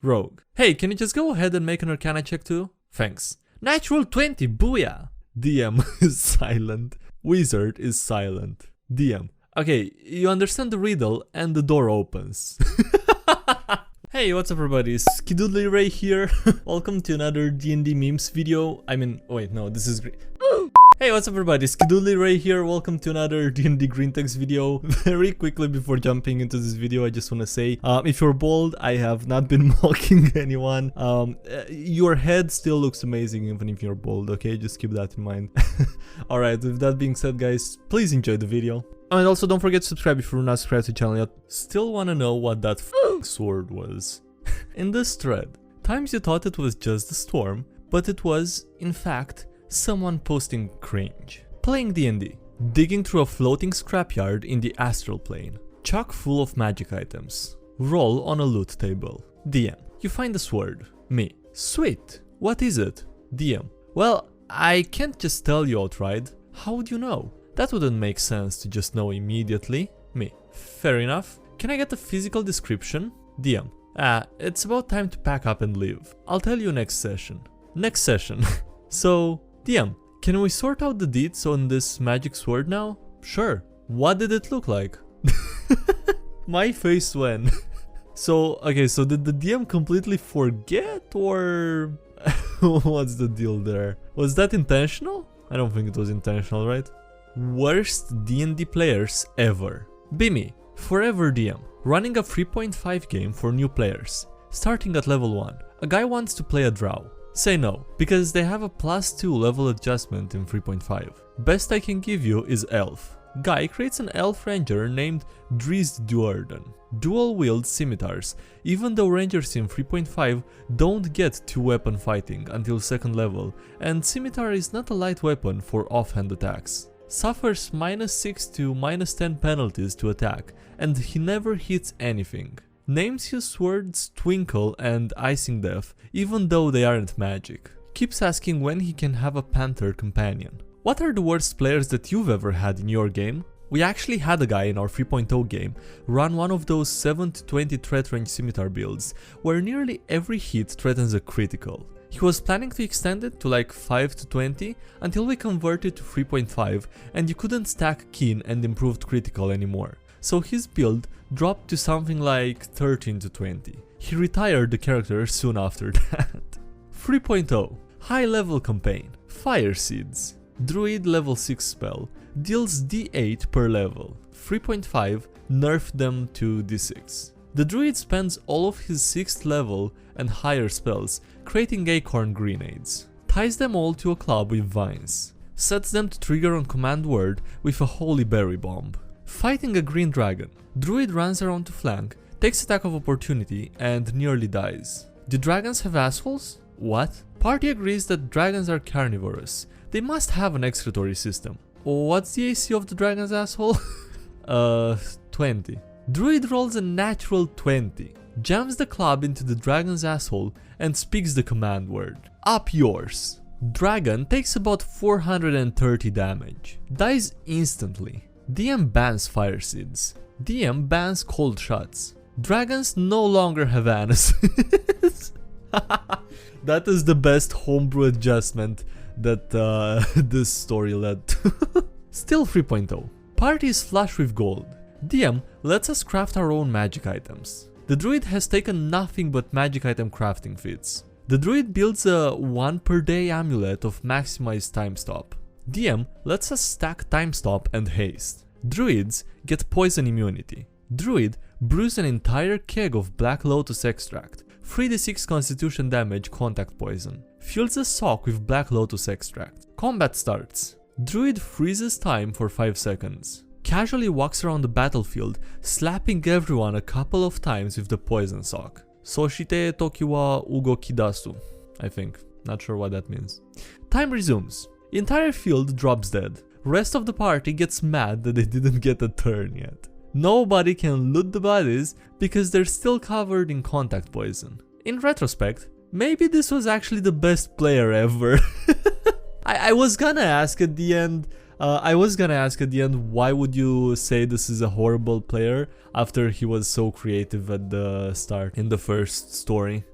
Rogue. Hey, can you just go ahead and make an Arcana check too? Thanks. Natural 20, booyah! DM is silent. Wizard is silent. DM. Okay, you understand the riddle and the door opens. Hey, what's up everybody, SkyDieRay here. Welcome to another D&D memes video. Wait, no, this is great. Hey, what's up everybody, SkyDieRay here. Welcome to another DnDGreentext video. Very quickly before jumping into this video, I just want to say, if you're bold, I have not been mocking anyone. Your head still looks amazing even if you're bold, okay? Just keep that in mind. Alright, with that being said guys, please enjoy the video. And also don't forget to subscribe if you're not subscribed to the channel yet. Still wanna know what that sword was. In this thread, times you thought it was just a storm, but it was, in fact, someone posting cringe. Playing D&D, digging through a floating scrapyard in the astral plane, chock full of magic items, roll on a loot table. DM, you find a sword. Me, sweet, what is it? DM, well, I can't just tell you outright. How would you know? That wouldn't make sense to just know immediately. Me, fair enough. Can I get a physical description? DM, it's about time to pack up and leave. I'll tell you next session. Next session. So, DM, can we sort out the deeds on this magic sword now? Sure. What did it look like? My face when. So, okay, so did the DM completely forget or what's the deal there? Was that intentional? I don't think it was intentional, right? Worst D&D players ever. Be me, forever DM, running a 3.5 game for new players. Starting at level 1, a guy wants to play a drow. Say no, because they have a +2 level adjustment in 3.5. Best I can give you is elf. Guy creates an elf ranger named DnDGreentext. Dual wield scimitars, even though rangers in 3.5 don't get 2-weapon fighting until 2nd level, and scimitar is not a light weapon for offhand attacks. Suffers -6 to -10 penalties to attack, and he never hits anything. Names his swords Twinkle and Icing Death, even though they aren't magic. Keeps asking when he can have a panther companion. What are the worst players that you've ever had in your game? We actually had a guy in our 3.0 game run one of those 7 to 20 threat range scimitar builds, where nearly every hit threatens a critical. He was planning to extend it to like 5 to 20 until we converted to 3.5 and you couldn't stack keen and improved critical anymore. So his build dropped to something like 13 to 20. He retired the character soon after that. 3.0 High level campaign. Fire Seeds. Druid level 6 spell. Deals D8 per level. 3.5 nerfed them to D6. The druid spends all of his 6th level and higher spells creating acorn grenades. Ties them all to a club with vines. Sets them to trigger on command word with a holy berry bomb. Fighting a green dragon. Druid runs around to flank, takes attack of opportunity and nearly dies. Do dragons have assholes? What? Party agrees that dragons are carnivorous. They must have an excretory system. What's the AC of the dragon's asshole? 20. Druid rolls a natural 20, jams the club into the dragon's asshole and speaks the command word. Up yours. Dragon takes about 430 damage. Dies instantly. DM bans fire seeds. DM bans cold shots. Dragons no longer have anuses. That is the best homebrew adjustment that this story led to. Still 3.0. Party is flush with gold. DM lets us craft our own magic items. The druid has taken nothing but magic item crafting feats. The druid builds a 1 per day amulet of maximized time stop. DM lets us stack time stop and haste. Druids get poison immunity. Druid brews an entire keg of Black Lotus extract. 3d6 constitution damage contact poison. Fills a sock with Black Lotus extract. Combat starts. Druid freezes time for 5 seconds. Casually walks around the battlefield, slapping everyone a couple of times with the poison sock. Soshite toki wa ugo kidasu, I think. Not sure what that means. Time resumes. Entire field drops dead. Rest of the party gets mad that they didn't get a turn yet. Nobody can loot the bodies because they're still covered in contact poison. In retrospect, maybe this was actually the best player ever. I was gonna ask at the end, I was gonna ask at the end, why would you say this is a horrible player after he was so creative at the start in the first story?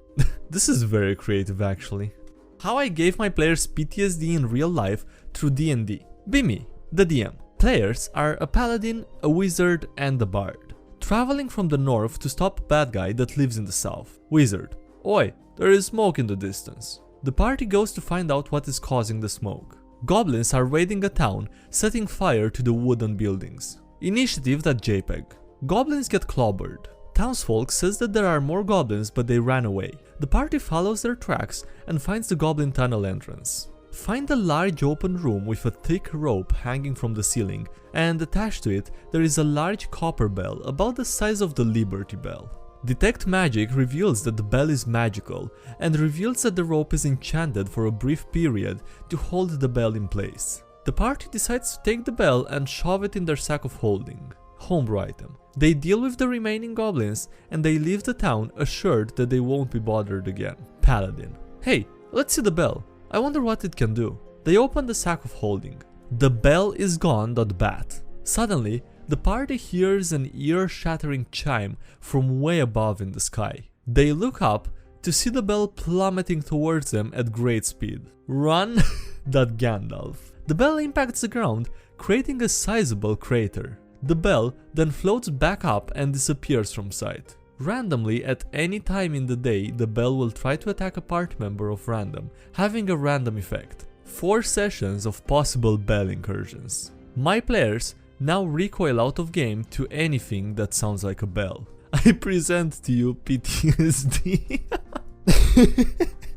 This is very creative actually. How I gave my players PTSD in real life through D&D. Be me, the DM. Players are a paladin, a wizard and a bard. Traveling from the north to stop a bad guy that lives in the south. Wizard. Oi, there is smoke in the distance. The party goes to find out what is causing the smoke. Goblins are raiding a town, setting fire to the wooden buildings. Initiative.jpg. Goblins get clobbered. Townsfolk says that there are more goblins but they ran away. The party follows their tracks and finds the goblin tunnel entrance. Find a large open room with a thick rope hanging from the ceiling, and attached to it there is a large copper bell about the size of the Liberty Bell. Detect Magic reveals that the bell is magical, and reveals that the rope is enchanted for a brief period to hold the bell in place. The party decides to take the bell and shove it in their sack of holding. Homebrew item. They deal with the remaining goblins, and they leave the town assured that they won't be bothered again. Paladin. Hey, let's see the bell. I wonder what it can do. They open the sack of holding. The bell is gone. Bat. Suddenly, the party hears an ear-shattering chime from way above in the sky. They look up to see the bell plummeting towards them at great speed. Run! Gandalf. The bell impacts the ground, creating a sizable crater. The bell then floats back up and disappears from sight. Randomly, at any time in the day, the bell will try to attack a party member of random, having a random effect. 4 sessions of possible bell incursions. My players now recoil out of game to anything that sounds like a bell. I present to you PTSD.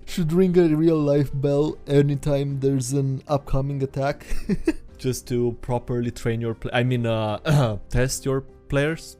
Should ring a real life bell anytime there's an upcoming attack. Just to properly train your test your players.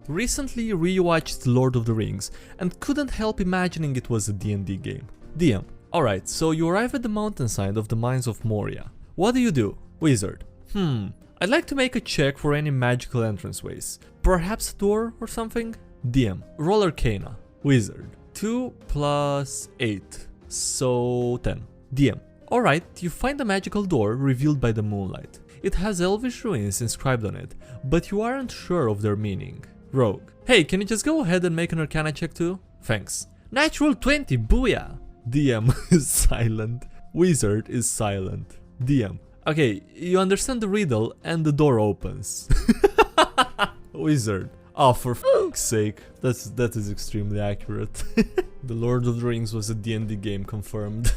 Recently rewatched Lord of the Rings and couldn't help imagining it was a D&D game. DM. Alright, so you arrive at the mountainside of the Mines of Moria. What do? Wizard. I'd like to make a check for any magical entranceways. Perhaps a door or something? DM. Roll Arcana. Wizard. 2 + 8. So 10. DM. Alright, you find a magical door revealed by the moonlight. It has elvish ruins inscribed on it, but you aren't sure of their meaning. Rogue. Hey, can you just go ahead and make an Arcana check too? Thanks. Natural 20, booyah! DM is silent. Wizard is silent. DM. Okay, you understand the riddle and the door opens. Wizard. Oh, for f***'s sake. That is extremely accurate. The Lord of the Rings was a D&D game confirmed.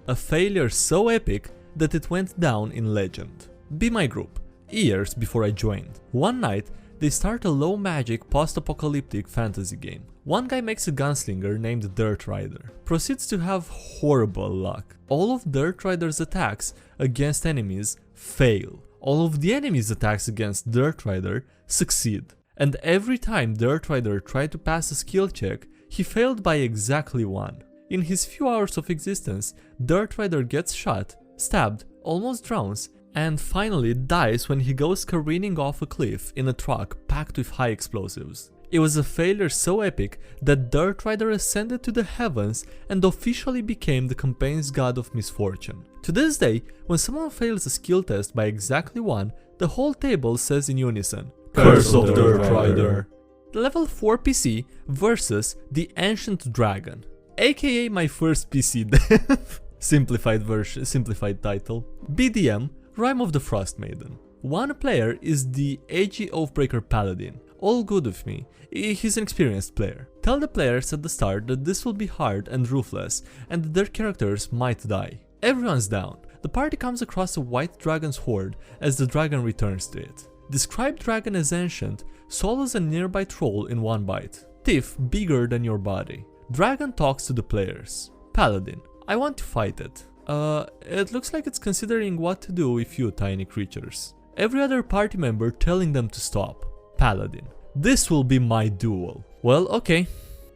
A failure so epic that it went down in legend. Be my group. Years before I joined. One night, they start a low magic post-apocalyptic fantasy game. One guy makes a gunslinger named Dirt Rider. Proceeds to have horrible luck. All of Dirt Rider's attacks against enemies fail. All of the enemies' attacks against Dirt Rider succeed. And every time Dirt Rider tried to pass a skill check, he failed by exactly 1. In his few hours of existence, Dirt Rider gets shot, stabbed, almost drowns, and finally dies when he goes careening off a cliff in a truck packed with high explosives. It was a failure so epic that Dirt Rider ascended to the heavens and officially became the campaign's god of misfortune. To this day, when someone fails a skill test by exactly 1, the whole table says in unison, "Curse of Dirt Rider." The level 4 PC versus the Ancient Dragon, aka my first PC dev. Simplified title. BDM, Rime of the Frost Maiden. One player is the AG Oathbreaker Paladin. All good with me. He's an experienced player. Tell the players at the start that this will be hard and ruthless, and that their characters might die. Everyone's down. The party comes across a white dragon's horde as the dragon returns to it. Describe dragon as ancient, swallows a nearby troll in one bite. Teeth bigger than your body. Dragon talks to the players. Paladin. I want to fight it. It looks like it's considering what to do with you tiny creatures. Every other party member telling them to stop. Paladin. This will be my duel. Well, okay.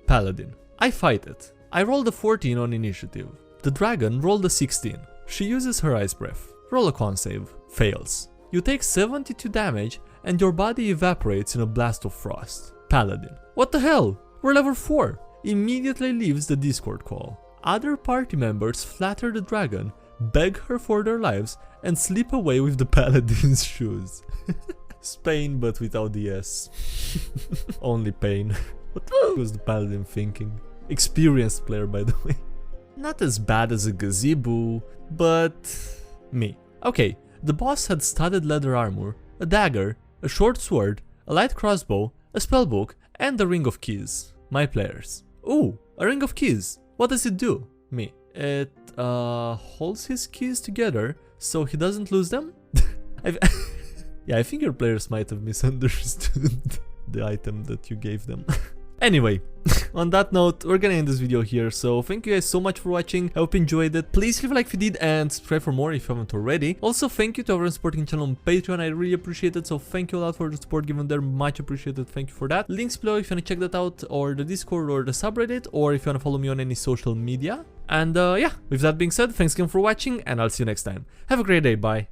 Paladin. I fight it. I rolled a 14 on initiative. The dragon rolled a 16. She uses her ice breath. Roll a con save. Fails. You take 72 damage and your body evaporates in a blast of frost. Paladin. What the hell? We're level 4. Immediately leaves the Discord call. Other party members flatter the dragon, beg her for their lives, and slip away with the paladin's shoes. Spain, but without the S. Only pain. What the f was the paladin thinking? Experienced player, by the way. Not as bad as a gazebo, but me. Okay, the boss had studded leather armor, a dagger, a short sword, a light crossbow, a spellbook, and a ring of keys. My players. Ooh, a ring of keys. What does it do? Me. It holds his keys together so he doesn't lose them? Yeah, I think your players might have misunderstood the item that you gave them. Anyway, on that note, we're gonna end this video here, so thank you guys so much for watching. I hope you enjoyed it. Please leave a like if you did and subscribe for more if you haven't already. Also, thank you to everyone supporting the channel on Patreon. I really appreciate it, so thank you a lot for the support given there. Much appreciated. Thank you for that. Links below if you wanna check that out, or the Discord or the subreddit, or if you wanna follow me on any social media. And yeah, with that being said, thanks again for watching, and I'll see you next time. Have a great day. Bye.